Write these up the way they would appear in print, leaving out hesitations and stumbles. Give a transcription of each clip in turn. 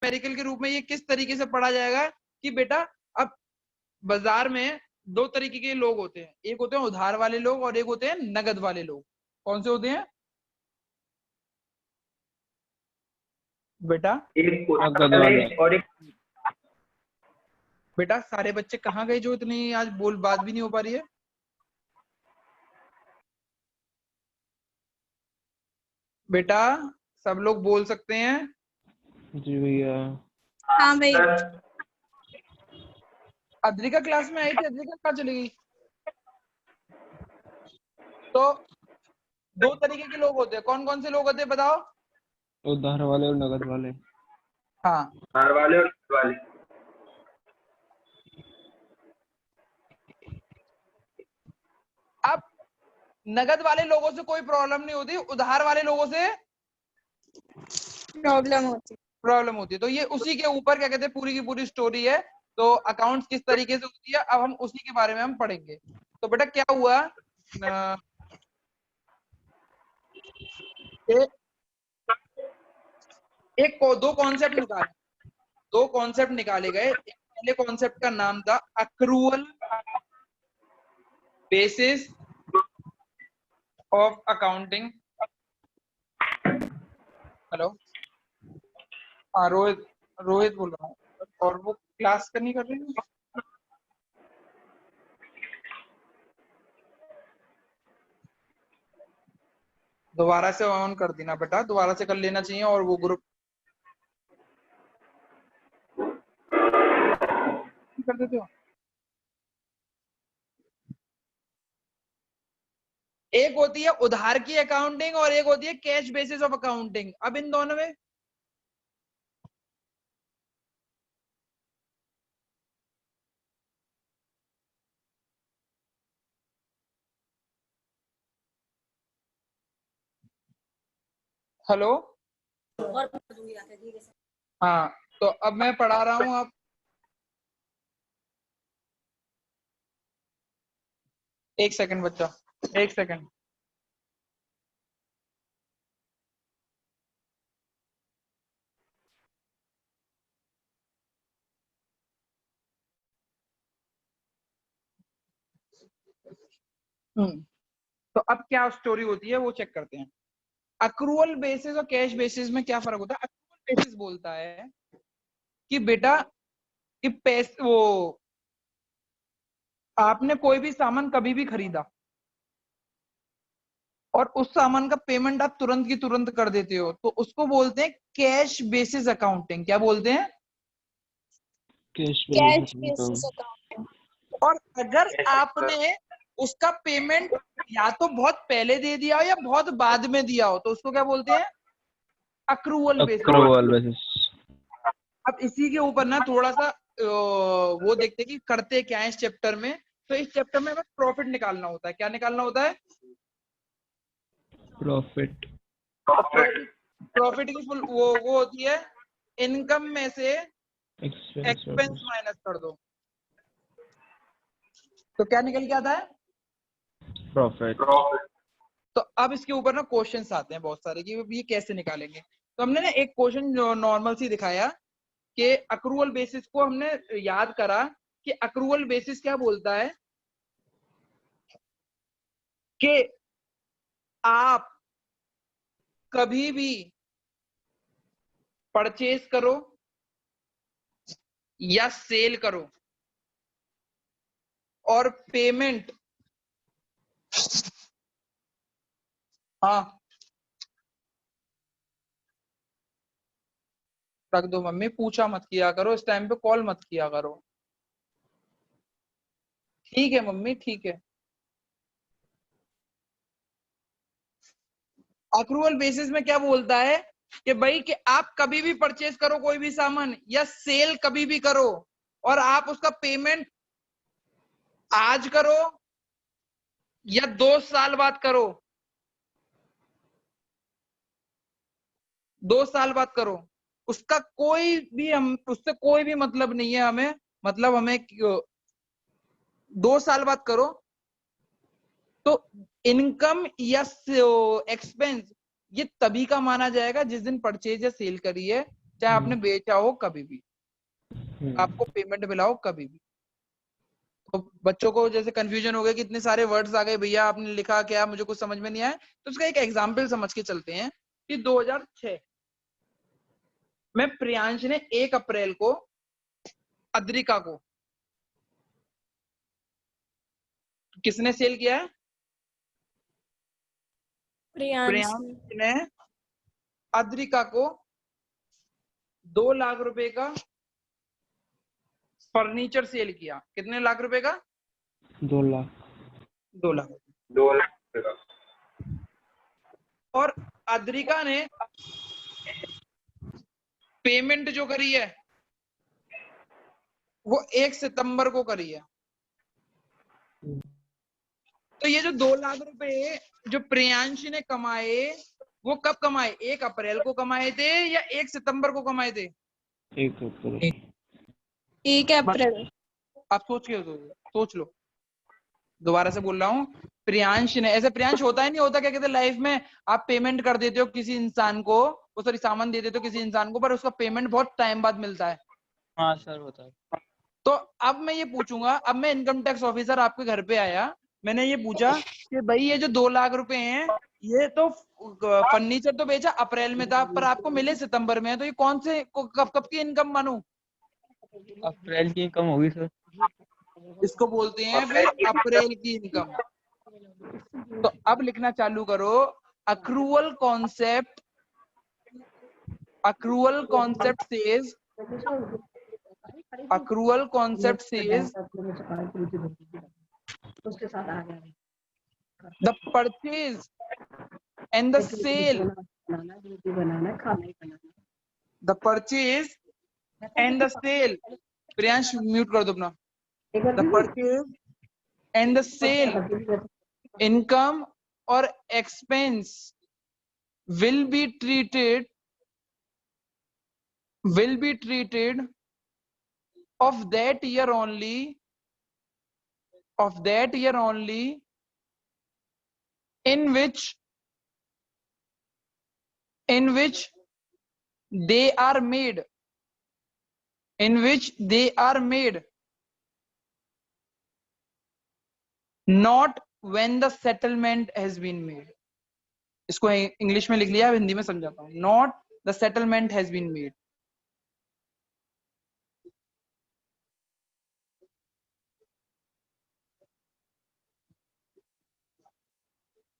Numerical के रूप में ये किस तरीके से पढ़ा जाएगा कि बेटा अब बाजार में दो तरीके के लोग होते हैं, एक होते हैं उधार वाले लोग और एक होते हैं नगद वाले लोग। कौन से होते हैं बेटा? एक उधार वाले और एक बेटा सारे बच्चे कहाँ गए जो इतनी आज बात भी नहीं हो पा रही है? बेटा सब लोग बोल सकते हैं? जी भैया। हाँ भैया। अद्रिका क्लास में आई थी, अद्रिका कहाँ चली गई? तो दो तरीके के लोग होते हैं, कौन कौन से लोग होते हैं बताओ? उधार वाले और नगद वाले। हाँ, उधार वाले और नगद वाले। अब नगद वाले लोगों से कोई प्रॉब्लम नहीं होती, उधार वाले लोगों से प्रॉब्लम होती है। तो ये उसी के ऊपर क्या कहते हैं पूरी की पूरी स्टोरी है। तो अकाउंट्स किस तरीके से होती है अब हम उसी के बारे में हम पढ़ेंगे। तो बेटा क्या हुआ, दो कॉन्सेप्ट निकाले गए। एक पहले कॉन्सेप्ट का नाम था accrual basis of accounting. Hello, हाँ रोहित बोल रहा हूँ, और वो क्लास करनी कर रही है। दोबारा से ऑन कर देना बेटा, दोबारा से कर लेना चाहिए। और वो ग्रुप कर देते हो। एक होती है उधार की अकाउंटिंग और एक होती है कैश बेसिस ऑफ अकाउंटिंग। अब इन दोनों में हेलो, हाँ तो अब मैं पढ़ा रहा हूं। आप एक सेकंड बच्चा, एक सेकंड। तो अब क्या स्टोरी होती है वो चेक करते हैं। अक्रूअल बेसिस और कैश बेसिस में क्या फर्क होता है? अक्रूअल बेसिस बोलता है कि बेटा कि पैसे वो आपने कोई भी सामान कभी भी खरीदा और उस सामान का पेमेंट आप तुरंत की तुरंत कर देते हो, तो उसको बोलते हैं कैश बेसिस अकाउंटिंग। क्या बोलते हैं? Cash basis accounting. और अगर आपने उसका पेमेंट या तो बहुत पहले दे दिया हो या बहुत बाद में दिया हो तो उसको क्या बोलते हैं? Accrual basis. अब इसी के ऊपर ना थोड़ा सा वो देखते हैं कि करते क्या है इस चैप्टर में। तो इस चैप्टर में हमें प्रॉफिट निकालना होता है। क्या निकालना होता है? प्रॉफिट। प्रॉफिट की फुल वो होती है इनकम में से एक्सपेंस माइनस कर दो, तो क्या निकल के आता है? प्रॉफिट। तो अब इसके ऊपर ना क्वेश्चंस आते हैं बहुत सारे कि ये कैसे निकालेंगे। तो हमने ना एक क्वेश्चन नॉर्मल सी दिखाया कि अक्रूवल बेसिस को हमने याद करा कि अक्रूवल बेसिस क्या बोलता है कि आप कभी भी परचेज करो या सेल करो और पेमेंट, हाँ रख दो मम्मी, पूछा मत किया करो इस टाइम पे, कॉल मत किया करो। ठीक है मम्मी, ठीक है। अक्रूवल बेसिस में क्या बोलता है कि भाई कि आप कभी भी परचेज करो कोई भी सामान या सेल कभी भी करो और आप उसका पेमेंट आज करो या 2 साल बाद करो, 2 साल बाद करो, उसका कोई भी हम उससे कोई भी मतलब नहीं है हमें। मतलब हमें 2 साल बाद करो तो इनकम या एक्सपेंस ये तभी का माना जाएगा जिस दिन परचेज या सेल करी है। चाहे आपने बेचा हो कभी भी, हम्म, आपको पेमेंट मिला हो कभी भी। तो बच्चों को जैसे कंफ्यूजन हो गया कि इतने सारे वर्ड्स आ गए, भैया आपने लिखा क्या, मुझे कुछ समझ में नहीं आया, तो उसका एक एग्जाम्पल समझ के चलते हैं कि 2006 में प्रियांश ने 1 अप्रैल को अद्रिका को किसने सेल किया है? प्रियांश प्रियांश ने अद्रिका को 2 लाख रुपए का फर्नीचर सेल किया। कितने लाख रुपए का? 2 लाख। 2 लाख। 2 लाख का। और अद्रिका ने पेमेंट जो करी है वो 1 सितंबर को करी है। तो ये जो 2 लाख रुपए जो प्रियांश ने कमाए वो कब कमाए? 1 अप्रैल को कमाए थे या 1 सितंबर को कमाए थे? 1 अप्रैल। 1 अप्रैल। आप सोच लो, दोबारा से बोल रहा हूँ। प्रियांश ने, ऐसे प्रियांश होता है नहीं होता, क्या कहते हैं लाइफ में, आप पेमेंट कर देते हो किसी इंसान को, वो सॉरी सामान दे देते हो किसी इंसान को, पर उसका पेमेंट बहुत टाइम बाद मिलता है। हाँ सर, होता है। तो अब मैं ये पूछूंगा, अब मैं इनकम टैक्स ऑफिसर आपके घर पे आया, मैंने ये पूछा कि भाई ये जो 2 लाख रुपए हैं, ये तो फर्नीचर तो बेचा अप्रैल में था पर आपको मिले सितंबर में, तो ये कौन से कब कब की इनकम मानूं? अप्रैल की इनकम होगी सर। इसको बोलते हैं फिर अप्रैल की इनकम। तो अब लिखना चालू करो, accrual concept, accrual concept says, accrual concept says the purchase and the sale, the purchase and the sale, Priyansh mute कर दो अपना, the purchase and the sale, income or expense will be treated of that year only, in which they are made, not when the settlement has been made. इसको English में लिख लिया, हिंदी में समझाता हूँ, not the settlement has been made.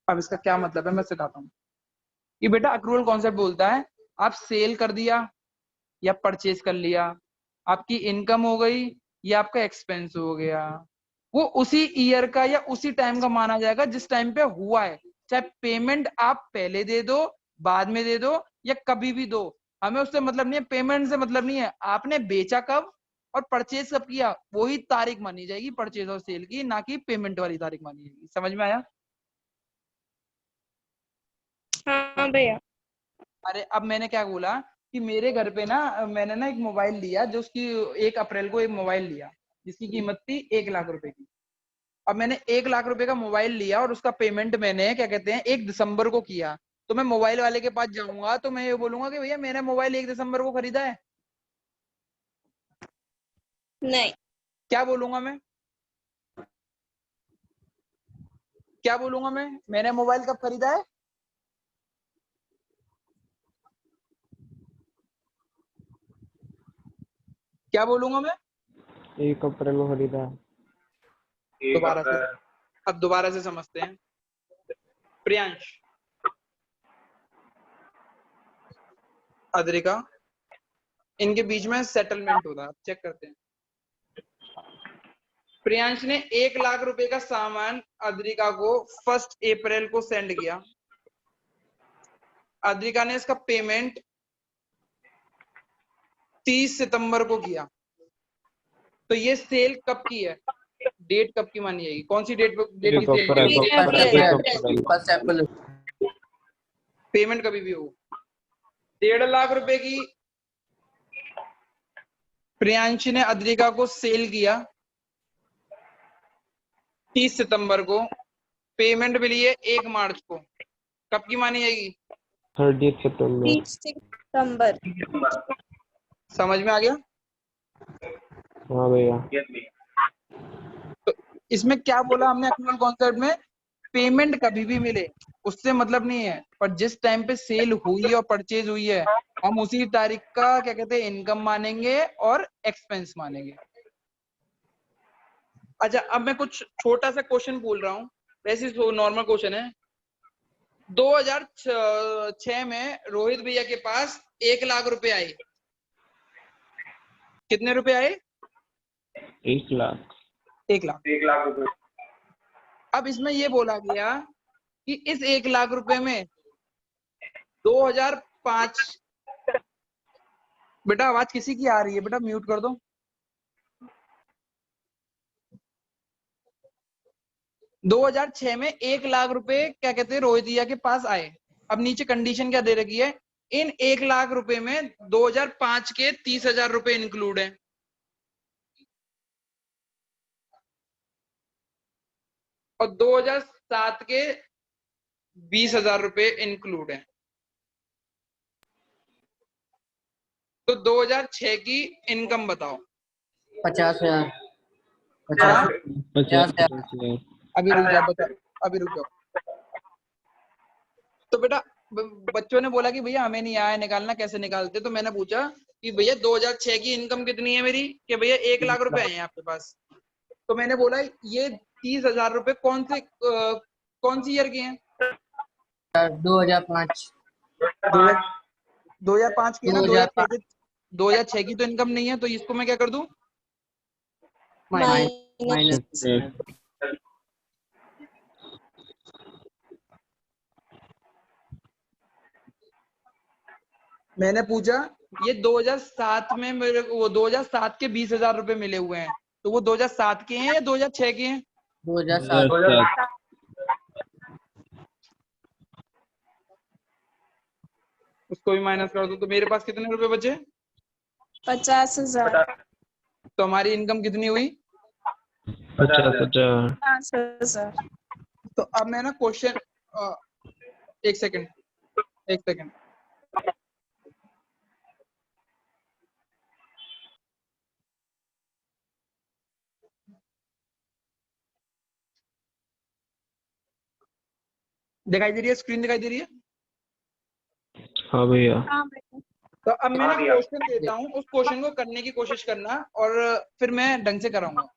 अब इसका क्या मतलब है मैं सिखाता हूँ। ये बेटा अक्रूवल कॉन्सेप्ट बोलता है, आप सेल कर दिया या परचेज कर लिया, आपकी इनकम हो गई या आपका एक्सपेंस हो गया, वो उसी ईयर का या उसी टाइम का माना जाएगा जिस टाइम पे हुआ है। चाहे पेमेंट आप पहले दे दो, बाद में दे दो या कभी भी दो, हमें उससे मतलब नहीं है, पेमेंट से मतलब नहीं है। आपने बेचा कब और परचेज कब किया, वही तारीख मानी जाएगी परचेज और सेल की, ना कि पेमेंट वाली तारीख मानी जाएगी। समझ में आया? हाँ भैया। अरे अब मैंने क्या बोला कि मेरे घर पे ना, मैंने ना एक मोबाइल लिया, जो उसकी 1 अप्रैल को एक मोबाइल लिया जिसकी कीमत थी 1 लाख रुपए की। अब मैंने 1 लाख रुपए का मोबाइल लिया और उसका पेमेंट मैंने क्या कहते हैं 1 दिसंबर को किया। तो मैं मोबाइल वाले के पास जाऊंगा तो मैं ये बोलूंगा कि भैया मैंने मोबाइल 1 दिसंबर को खरीदा है? नहीं। क्या बोलूंगा मैं? मैंने मोबाइल कब खरीदा है? क्या बोलूंगा मैं? 1 अप्रैल को खरीदा। दोबारा से, अब दोबारा से समझते हैं। प्रियांश, अद्रिका, इनके बीच में सेटलमेंट होता है, चेक करते हैं। प्रियांश ने 1 लाख रुपए का सामान अद्रिका को 1 अप्रैल को सेंड किया। अद्रिका ने इसका पेमेंट 30 सितंबर को किया। तो ये सेल कब की है? डेट कब की मानी जाएगी? कौन सी डेट की सेल? पेमेंट कभी भी हो। 1.5 लाख रुपए की प्रियांश ने अद्रिका को सेल किया 30 सितंबर को, पेमेंट मिली है 1 मार्च को, कब की मानी जाएगी? 30 सितंबर। 30 सितंबर। समझ में आ गया? हाँ भैया। यस भैया। तो इसमें क्या बोला हमने एक्चुअल कॉन्सेप्ट में? पेमेंट कभी भी मिले उससे मतलब नहीं है, पर जिस टाइम पे सेल हुई है और परचेज हुई है हम उसी तारीख का क्या कहते हैं इनकम मानेंगे और एक्सपेंस मानेंगे। अच्छा, अब मैं कुछ छोटा सा क्वेश्चन बोल रहा हूँ, वैसे नॉर्मल क्वेश्चन है। 2006 में रोहित भैया के पास 1 लाख रुपए आए। कितने रुपए आए? 1 लाख। 1 लाख। 1 लाख रुपए। अब इसमें ये बोला गया कि इस 1 लाख रुपए में 2005, बेटा आवाज किसी की आ रही है, बेटा म्यूट कर दो। 2006 में 1 लाख रुपए क्या कहते हैं रोहित भैया के पास आए। अब नीचे कंडीशन क्या दे रखी है? इन 1 लाख रुपए में 2005 के 30,000 रुपए इंक्लूड है और 2007 के 20,000 रुपए इंक्लूड है। तो 2006 की इनकम बताओ। 50,000। हाँ? 50,000। अभी रुक जाओ, बता, अभी रुक जाओ। तो बेटा बच्चों ने बोला कि भैया हमें नहीं आया निकालना, कैसे निकालते? तो मैंने पूछा कि भैया 2006 की इनकम कितनी है मेरी, कि भैया 1 लाख रुपए हैं आपके पास। तो मैंने बोला ये 30,000 रुपए कौन सी ईयर के हैं? 2005। 2005 की है ना? 2005 2006 की तो इनकम नहीं है, तो इसको मैं क्या कर दूं? माइनस। मैंने पूछा ये 2007 में मेरे को, वो 2007 के 20,000 रुपए मिले हुए हैं, तो वो 2007 के हैं या 2006 के हैं? 2007। 2007। उसको भी माइनस कर दो, तो मेरे पास कितने रुपए बचे? 50,000। तो हमारी इनकम कितनी हुई? 50,000। 50,000। तो अब मैं ना क्वेश्चन, एक सेकंड। दिखाई दे रही है? स्क्रीन दिखाई दे रही है? हाँ भैया। हाँ भैया। तो अब मैं ना हाँ भैया। क्वेश्चन देता हूँ, उस क्वेश्चन को करने की कोशिश करना और फिर मैं ढंग से कराऊंगा।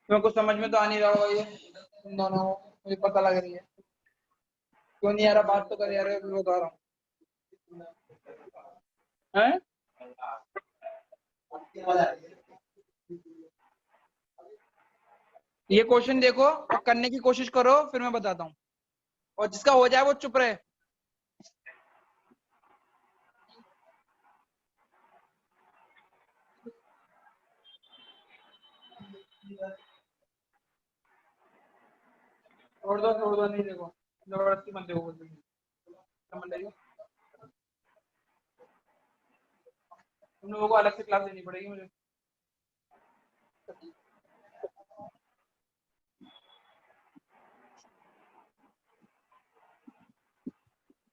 तुम्हें कुछ समझ में तो आ नहीं रहा होगा, ये तुम दोनों को मुझे पता लग रही है। क्यों नहीं आ रहा? बात तो कर यार, अभी बता रहा हूँ। हैं? ये क्वेश्चन देखो और करने की कोशिश करो, फिर मैं बताता हूँ, और जिसका हो जाए वो चुप रहे। छोड़ दो, नहीं देखो, जबरदस्ती मत देखो कुछ भी। समझ रही हो? तुम लोगों को अलग से क्लास देनी पड़ेगी मुझे।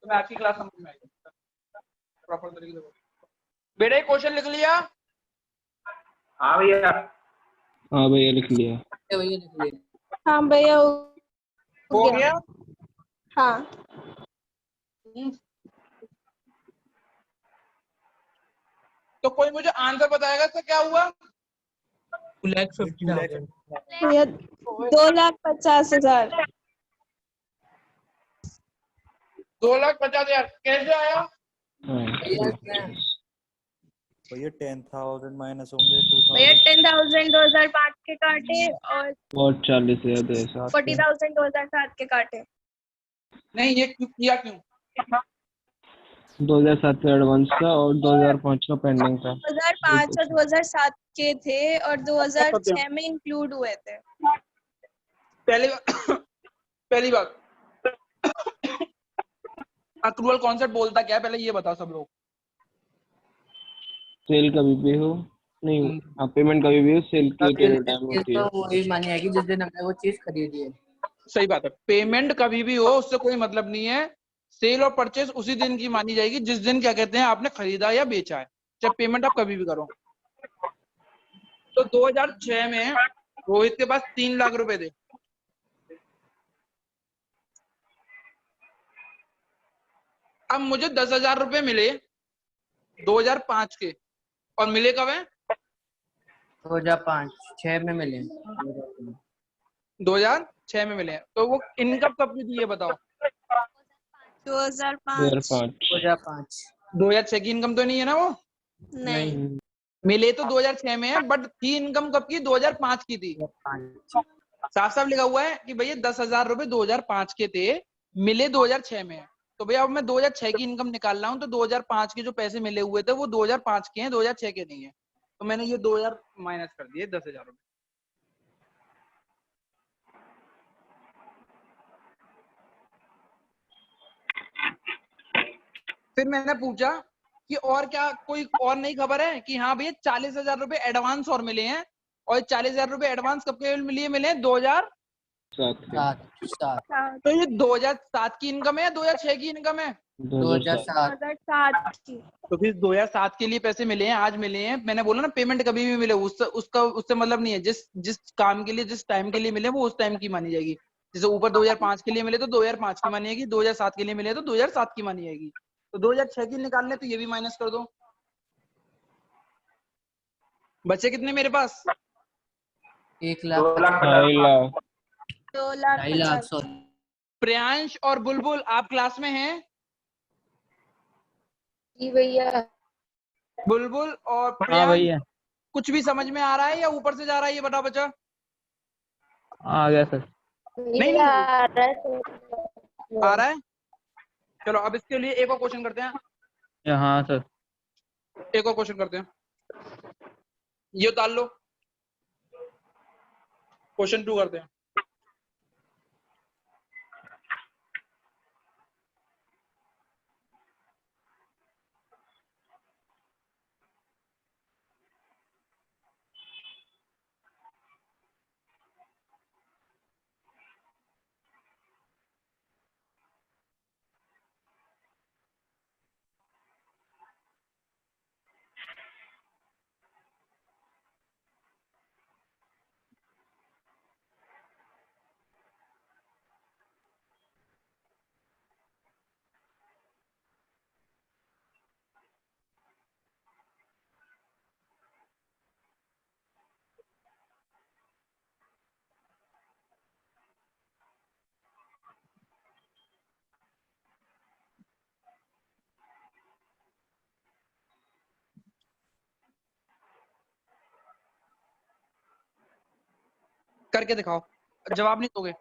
तुम्हें आज की क्लास समझ में आएगी प्रॉपर तरीके से। बेटा एक क्वेश्चन लिख लिया? हाँ भैया। हाँ भैया लिख लिया। भैया लिख लिए। हाँ भैया हो गया? हाँ। तो कोई मुझे आंसर बताएगा इसका क्या हुआ? 2,50,000। भैया 2,50,000। 2,50,000 कैसे आया? हाँ भैया 10,000 माइनस होंगे भैया 2,000। 10,000 2005 के काटे और और 40,000 2007 के। 40,000 2007 के काटे। नहीं, ये क्यों किया क्यों? 2007 का एडवांस था और 2005 का पेंडिंग था। 2005 और 2007 के थे और 2006 में इंक्लूड हुए थे। पहली पहली बात, अक्रूवल कॉन्सेप्ट बोलता क्या है पहले ये बताओ सब लोग। सेल कभी भी हो, नहीं हाँ, पेमेंट कभी भी हो, सेल की टाइम होती है। तो वही मानी है कि जिस दिन हमने वो चीज खरीदी है। सही बात है, पेमेंट कभी भी हो उससे कोई मतलब नहीं है। सेल और परचेस उसी दिन की मानी जाएगी जिस दिन क्या कहते हैं आपने खरीदा या बेचा है, चाहे पेमेंट आप कभी भी करो। तो 2006 में रोहित के पास 3 लाख रुपए थे। अब मुझे 10,000 रुपए मिले 2005 के, और मिले कब है? 2005 6 में मिले। 2006 में मिले हैं। तो वो इनकम कब की थी ये बताओ? 2005 2005। 2005 2006 की इनकम तो नहीं है ना वो? नहीं। मिले तो 2006 में है, बट थी इनकम कब की? 2005 की थी। साफ साफ लिखा हुआ है कि भैया 10,000 रुपए 2005 के थे, मिले 2006 में है। तो भैया अब मैं 2006 की इनकम निकाल रहा हूँ, तो 2005 के जो पैसे मिले हुए थे वो 2005 के हैं, 2006 के नहीं है। तो मैंने ये 2,000 माइनस कर दिए 10,000 रुपए। फिर मैंने पूछा कि और क्या कोई और नई खबर है कि हाँ भैया 40,000 रुपए एडवांस और मिले हैं, और 40,000 रुपए एडवांस कब के लिए मिले हैं? 2007 के। 7 तो ये 2007 की इनकम है या 2006 की इनकम है? 2007। 2007 की। तो फिर 2007 के लिए पैसे मिले हैं, आज मिले हैं। मैंने बोला ना पेमेंट कभी भी मिले उससे मतलब नहीं है। जिस जिस काम के लिए जिस टाइम के लिए मिले वो उस टाइम की मानी जाएगी। जैसे ऊपर 2005 के लिए मिले तो 2005 की मानी जाएगी, 2007 के लिए मिले तो 2007 की मानी जाएगी। तो 2006 की निकालने तो ये भी माइनस कर दो। बचे कितने मेरे पास? 1,50,000 2 लाख। 2,50,000 2,50,000। सॉरी। प्रियांश और बुलबुल आप क्लास में हैं? जी भैया। बुलबुल और हाँ प्रियांश, भैया, कुछ भी समझ में आ रहा है या ऊपर से जा रहा है ये बताओ बच्चा। आ गया सर। नहीं नहीं आ रहा है। चलो अब इसके लिए एक और क्वेश्चन करते हैं। हाँ सर। एक और क्वेश्चन करते हैं, ये उतार लो। क्वेश्चन 2 करते हैं। करके दिखाओ, जवाब नहीं दोगे।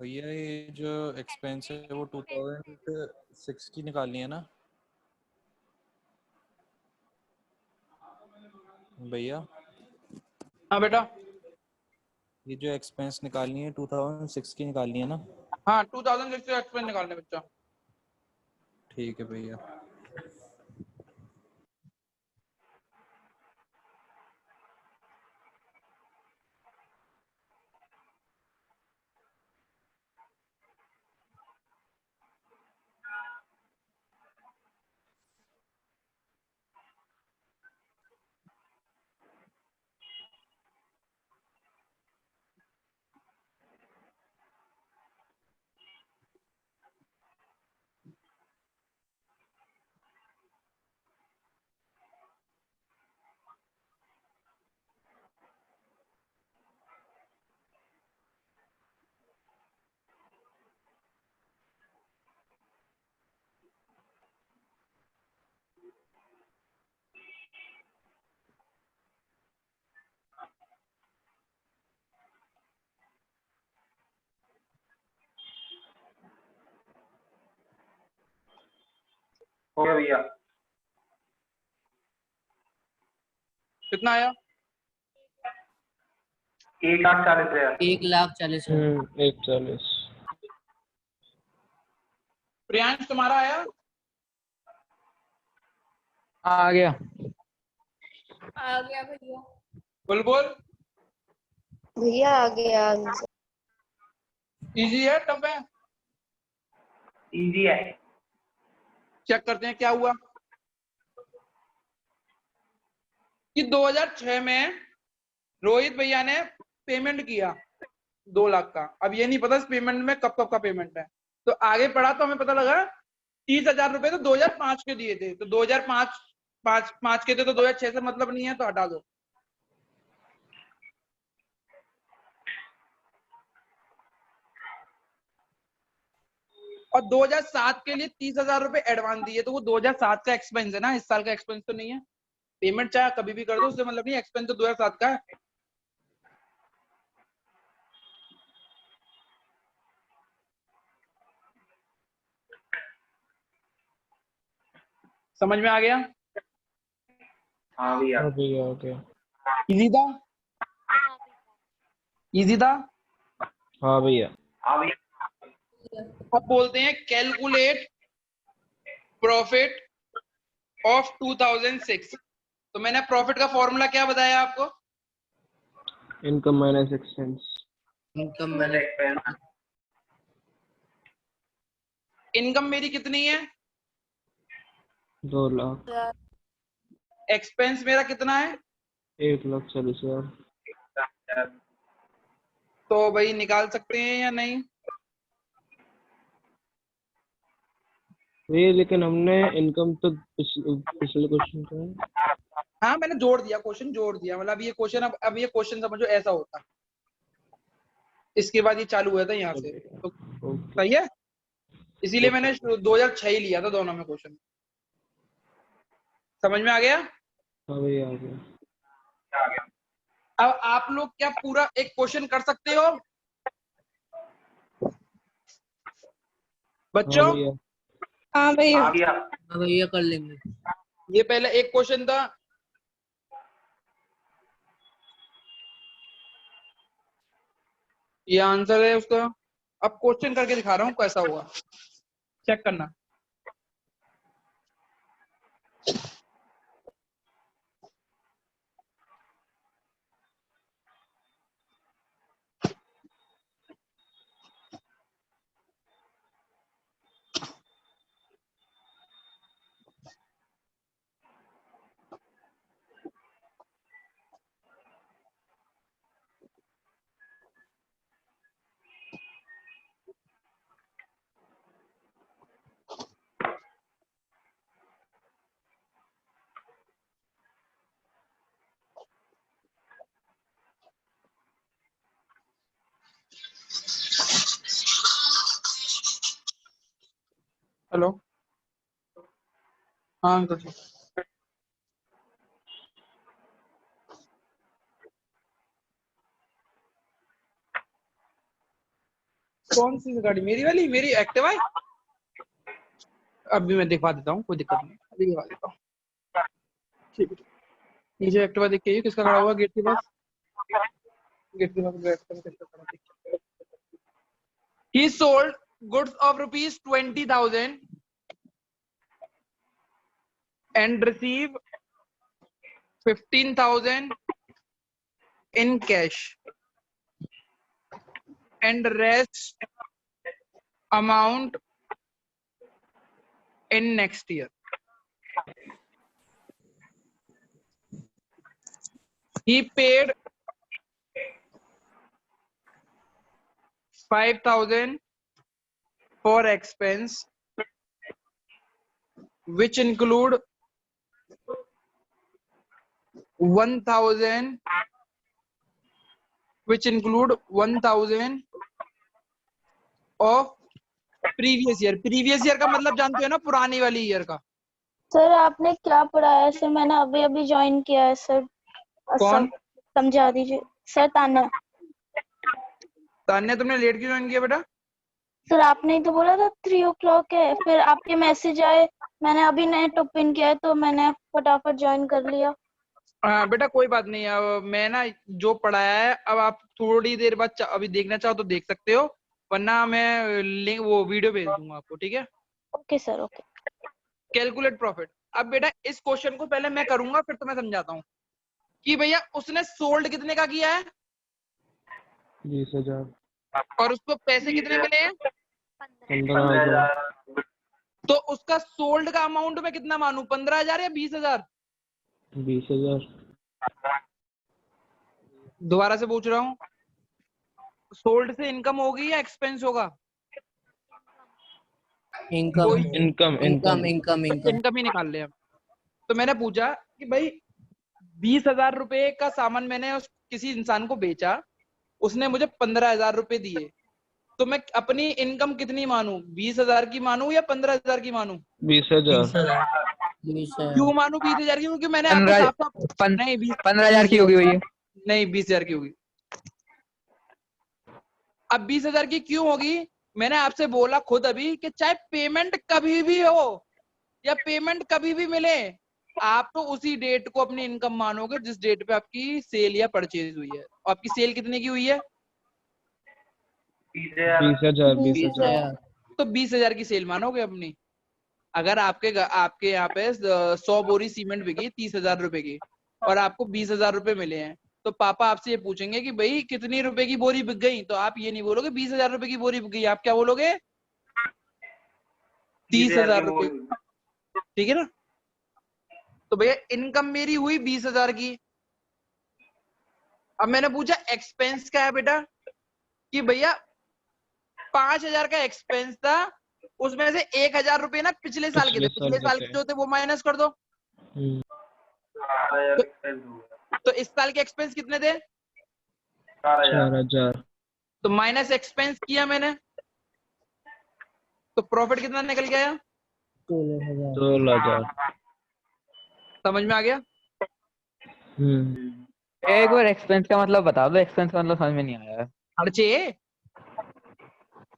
भैया ये जो एक्सपेंस है वो 2006 की निकालनी है ना भैया? हाँ बेटा। ये जो एक्सपेंस निकालनी है 2006 की निकालनी है ना? हाँ 2006 से एक्सपेंस निकालने बच्चा। ठीक है भैया। हो गया भैया। कितना आया? 1,40,000। 1,40,000। 140। प्रियांश तुम्हारा आया? आ गया। आ गया भैया। बुलबुल भैया आ गया आंसर। इजी है टफ है? इजी है। चेक करते हैं क्या हुआ कि 2006 में रोहित भैया ने पेमेंट किया 2 लाख का। अब ये नहीं पता इस पेमेंट में कब कब का पेमेंट है, तो आगे पढ़ा तो हमें पता लगा 30,000 रुपए तो 2005 के दिए थे, तो 2005 के थे तो 2006 से मतलब नहीं है, तो हटा दो। और 2007 के लिए 30,000 रुपए एडवांस दिए, तो वो 2007 का एक्सपेंस है ना, इस साल का एक्सपेंस तो नहीं है। पेमेंट चाहे कभी भी कर दो, उससे मतलब नहीं, एक्सपेंस तो 2007 का है। समझ में आ गया? हाँ भैया। हाँ भैया हो गया। इजी था? इजी था? हाँ भैया। हाँ भैया। अब बोलते हैं कैलकुलेट प्रॉफिट ऑफ 2006। तो मैंने प्रॉफिट का फॉर्मूला क्या बताया आपको? Income minus expense. इनकम मैंने मैंने इनकम मेरी कितनी है? 2 लाख। एक्सपेंस मेरा कितना है? 1,40,000। तो भाई निकाल सकते हैं या नहीं? ये लेकिन हमने इनकम तो पिछले क्वेश्चन का है। हाँ मैंने जोड़ दिया, क्वेश्चन जोड़ दिया, मतलब ये क्वेश्चन, अब ये क्वेश्चन समझो ऐसा होता, इसके बाद ये चालू हुआ था यहाँ से, तो ओके। सही है। इसीलिए मैंने 2006 ही लिया था दोनों में क्वेश्चन। समझ में आ गया? हाँ भैया आ गया। अब आप लोग क्या पूरा एक क्वेश्चन कर सकते हो हाँ बच्चों? भैया। हाँ भैया। हाँ भैया। हाँ भैया कर लेंगे। ये पहले एक क्वेश्चन था, ये आंसर है उसका। अब क्वेश्चन करके दिखा रहा हूँ कैसा हुआ, चेक करना। हेलो, हाँ अंकल जी। कौन सी गाड़ी? मेरी वाली, मेरी एक्टिवा है। अभी मैं दिखा देता हूँ, कोई दिक्कत नहीं, अभी दिखा देता हूँ। ठीक है, नीचे एक्टिवा देख के आइए, किसका खड़ा हुआ गेट के पास? गेट के पास किसका खड़ा है? He sold goods of rupees 20,000 and received 15,000 in cash, and rest amount in next year. He paid 5,000 for expense, which include 1,000 of previous year. Previous year का मतलब जानते हो ना, पुरानी वाली ईयर का। सर आपने क्या पढ़ाया? सर मैंने अभी अभी ज्वाइन किया है सर। कौन? समझा दीजिए सर। तान्या। तान्या, तुमने लेट क्यों ज्वाइन किया बेटा? सर आपने ही तो बोला था 3 o'clock है, फिर आपके मैसेज आए मैंने अभी नेट ओपन किया है तो मैंने फटाफट ज्वाइन कर लिया। हाँ बेटा कोई बात नहीं, अब मैं ना जो पढ़ाया है, अब आप थोड़ी देर बाद अभी देखना चाहो तो देख सकते हो, वरना मैं लिंक वो वीडियो भेज दूंगा आपको, ठीक है। Okay sir, okay. Calculate profit. अब बेटा इस क्वेश्चन को पहले मैं करूंगा, फिर तो मैं समझाता हूँ कि भैया उसने सोल्ड कितने का किया है 20,000 और उसको पैसे कितने मिले हैं, 15,000 तो उसका सोल्ड का अमाउंट मैं कितना मानूं, 15,000 या 20,000? 20,000 दोबारा से पूछ रहा हूँ, सोल्ड से इनकम होगी या एक्सपेंस होगा? इनकम कोई income income income income income ही निकाल ले हम। तो मैंने पूछा कि भाई 20,000 रुपए का सामान मैंने उस किसी इंसान को बेचा, उसने मुझे 15,000 रुपए दिए, तो मैं अपनी इनकम कितनी मानूं, 20,000 की मानूं या 15,000 की मानूं? 20,000 क्यों मानूं 20,000 की? क्योंकि मैंने आपको 15 साफ साफ नहीं 15,000 की होगी भैया। नहीं 20,000 की होगी। अब 20,000 की क्यों होगी? मैंने आपसे बोला खुद अभी कि चाहे पेमेंट कभी भी हो या पेमेंट कभी भी मिले, आप तो उसी डेट को अपनी इनकम मानोगे जिस डेट पे आपकी सेल या परचेज हुई है। और आपकी सेल कितने की हुई है? 20,000 20,000 तो 20,000 की सेल मानोगे अपनी। अगर आपके यहाँ पे 100 बोरी सीमेंट बिकी 30,000 रुपए की और आपको 20,000 रुपए मिले हैं, तो पापा आपसे ये पूछेंगे कि भाई कितनी रुपए की बोरी बिक गई, तो आप ये नहीं बोलोगे 20,000 रुपए की बोरी बिक गई, आप क्या बोलोगे 30,000 रुपए। ठीक है ना? तो भैया इनकम मेरी हुई 20,000 की। अब मैंने पूछा एक्सपेंस क्या है बेटा, कि भैया 5,000 का एक्सपेंस था, उसमें से 1,000 रुपए ना पिछले साल के थे, पिछले साल के जो थे वो माइनस कर दो। तो इस साल के एक्सपेंस कितने थे? 4,000 तो माइनस एक्सपेंस किया मैंने, तो प्रॉफिट कितना निकल गया? 16,000 16,000 समझ में आ गया? एक बार एक्सपेंस का मतलब बता दो, एक्सपेंस का मतलब समझ में नहीं आया। खर्चे।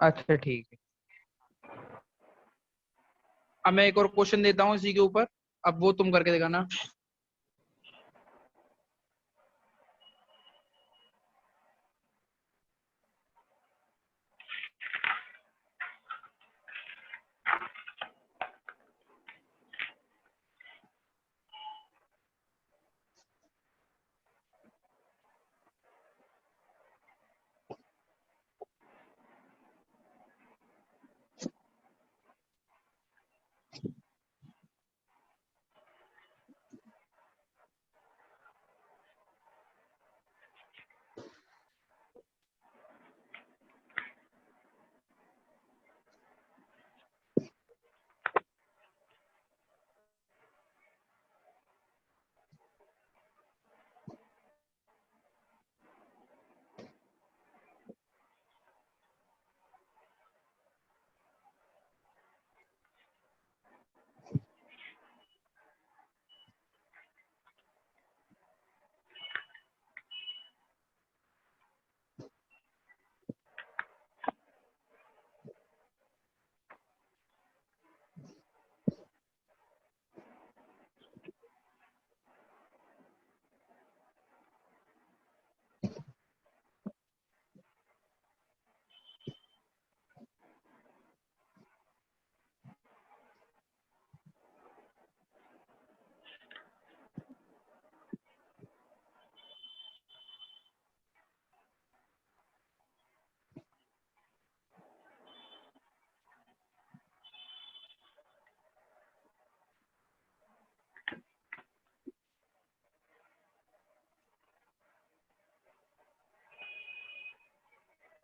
अच्छा ठीक है। अब मैं एक और क्वेश्चन देता हूँ इसी के ऊपर, अब वो तुम करके दिखाना।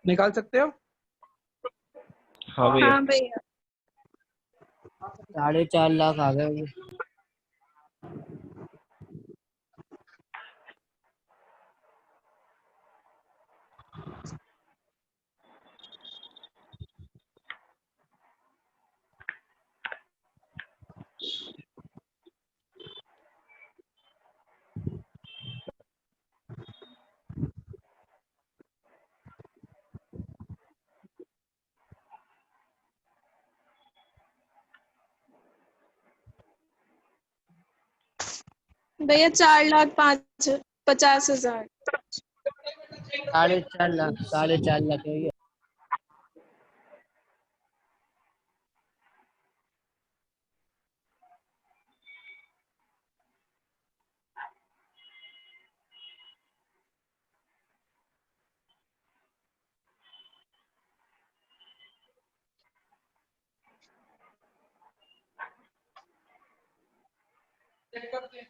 निकाल सकते हो? हाँ भैया। हाँ भैया। 4.5 लाख आ गए। भैया 4,50,000। 4.5 लाख, 4.5 लाख है ये। चेक करते हैं।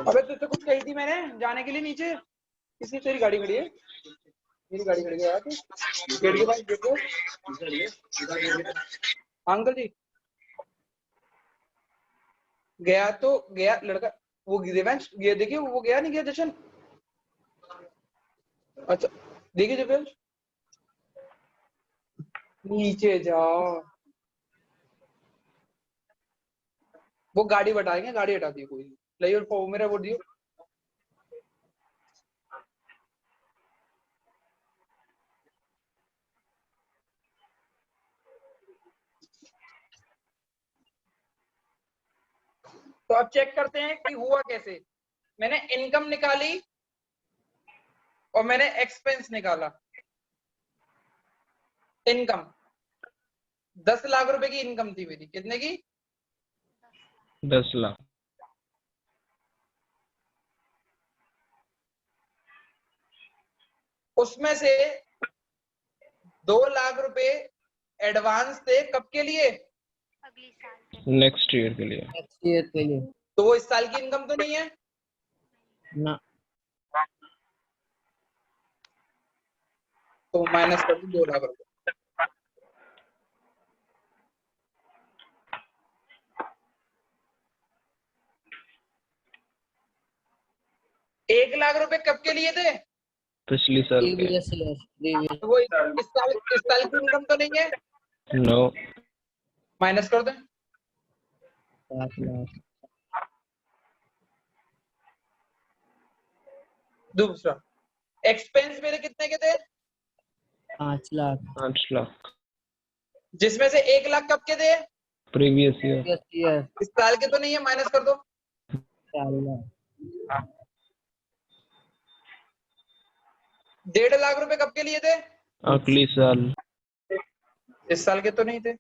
अबे तुझसे कुछ कही थी मैंने जाने के लिए नीचे, किसी तेरी गाड़ी खड़ी है, मेरी गाड़ी खड़ी है यार, गेट के पास देखो अंकल जी। गया तो गया लड़का, वो देवांश ये देखिए वो गया नहीं गया जशन। अच्छा देखिए देवांश नीचे जाओ, वो गाड़ी हटाएंगे, गाड़ी हटा दी कोई नहीं और मेरा वो दियो। तो अब चेक करते हैं कि हुआ कैसे। मैंने इनकम निकाली और मैंने एक्सपेंस निकाला। इनकम 10 लाख रुपए की इनकम थी मेरी, कितने की? 10 लाख। उसमें से 2 लाख रुपए एडवांस थे कब के लिए? नेक्स्ट ईयर के लिए। नेक्स्ट ईयर के लिए। तो वो इस साल की इनकम तो नहीं है ना। तो माइनस कर दो 2 लाख रुपए। एक लाख रुपए कब के लिए थे? पिछली साल के। Previous year, previous. तो वो इस साल की इनकम तो नहीं है, नो। माइनस कर दें। 7 लाख। दूसरा एक्सपेंस मेरे कितने के थे? 5 लाख। 5 लाख। जिसमें से 1 लाख कब के थे? Previous year. Previous year. इस साल के तो नहीं है, माइनस कर दो। 4 लाख। 1.5 लाख रुपए कब के लिए थे? अगली साल। इस साल के तो नहीं थे।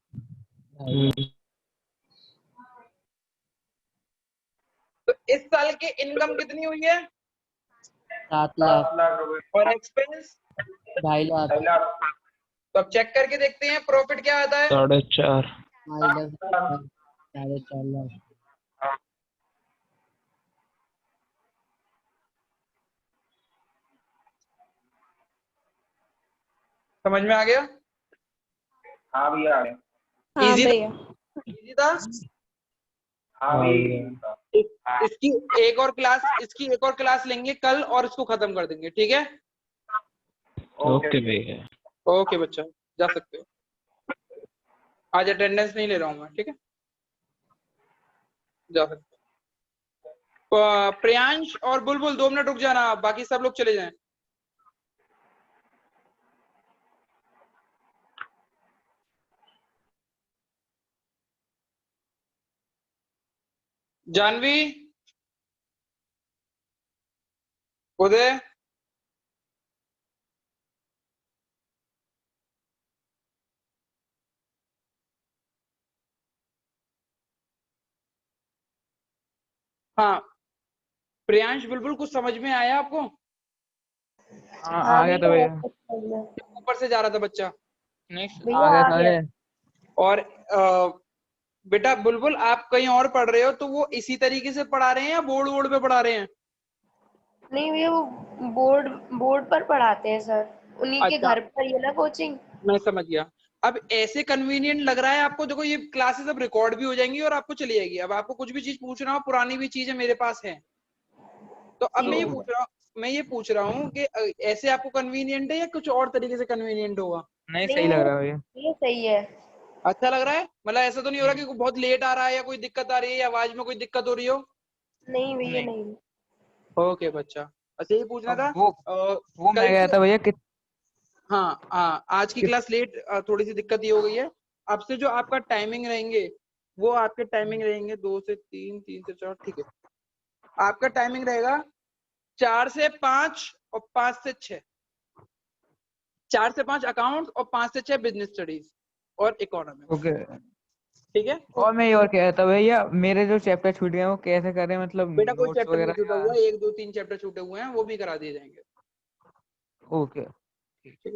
तो इस साल की इनकम कितनी हुई है? 7 लाख। और एक्सपेंस 2.5 लाख। तो अब चेक करके देखते हैं प्रॉफिट क्या आता है। 4.5। माइनस 4.5 लाख। समझ में आ गया? हाँ भैया आ गया। हाँ Easy भैया। इजी था। हाँ भैया। इसकी एक और क्लास लेंगे कल और इसको खत्म कर देंगे, ठीक है? ओके भैया। ओके बच्चा जा सकते हो। आज अटेंडेंस नहीं ले रहा हूँ मैं, ठीक है? जा सकते हो। प्रियांश और बुलबुल 2 मिनट रुक जाना, बाकी सब लोग चले जाएं। जानवी, उदय, हाँ प्रियांश बुलबुल कुछ समझ में आया आपको? हाँ आ गया तो भैया। ऊपर से जा रहा था बच्चा। नेक्स्ट आ गया सारे। और बेटा बुलबुल आप कहीं और पढ़ रहे हो तो वो इसी तरीके से पढ़ा रहे हैं या बोर्ड वोर्ड पे पढ़ा रहे हैं? नहीं भैया वो बोर्ड बोर्ड पर पढ़ाते हैं सर। उन्हीं के अच्छा। घर पर ही है ना कोचिंग। मैं समझ गया। अब ऐसे कन्वीनियंट लग रहा है आपको, देखो ये क्लासेस अब रिकॉर्ड भी हो जाएंगी और आपको चली जाएगी। अब आपको कुछ भी चीज पूछना हो, पुरानी भी चीजें मेरे पास है। तो अब मैं ये पूछ रहा हूँ कि ऐसे आपको कन्वीनियंट है या कुछ और तरीके से कन्वीनियंट होगा? नहीं सही लग रहा है भैया। ये सही है। अच्छा लग रहा है, मतलब ऐसा तो नहीं हो रहा कि बहुत लेट आ रहा है या कोई दिक्कत आ रही है या आवाज में कोई दिक्कत हो रही हो? नहीं भैया नहीं। नहीं। ओके बच्चा, अच्छा ये पूछना था। वो मैं कल गया की, था भैया कि हाँ हाँ, आज की क्लास लेट, थोड़ी सी दिक्कत ये हो गई है। अब से जो आपका टाइमिंग रहेंगे, वो आपके टाइमिंग रहेंगे 2 से 3, 3 से 4, ठीक है। आपका टाइमिंग रहेगा 4 से 5 और 5 से 6। 4 से 5 अकाउंट्स और 5 से 6 बिजनेस स्टडीज और इकोनॉमिक्स, ओके। ठीक है। और मैं ये और कह रहा था भैया, मेरे जो चैप्टर छूट गए हैं वो कैसे करें, मतलब बेटा कोई नोट्स चैप्टर नहीं वगैरह छूटा या? हुआ है, 1 2 3 चैप्टर छूटे हुए हैं, वो भी करा दिए जाएंगे। ओके। ठीक है।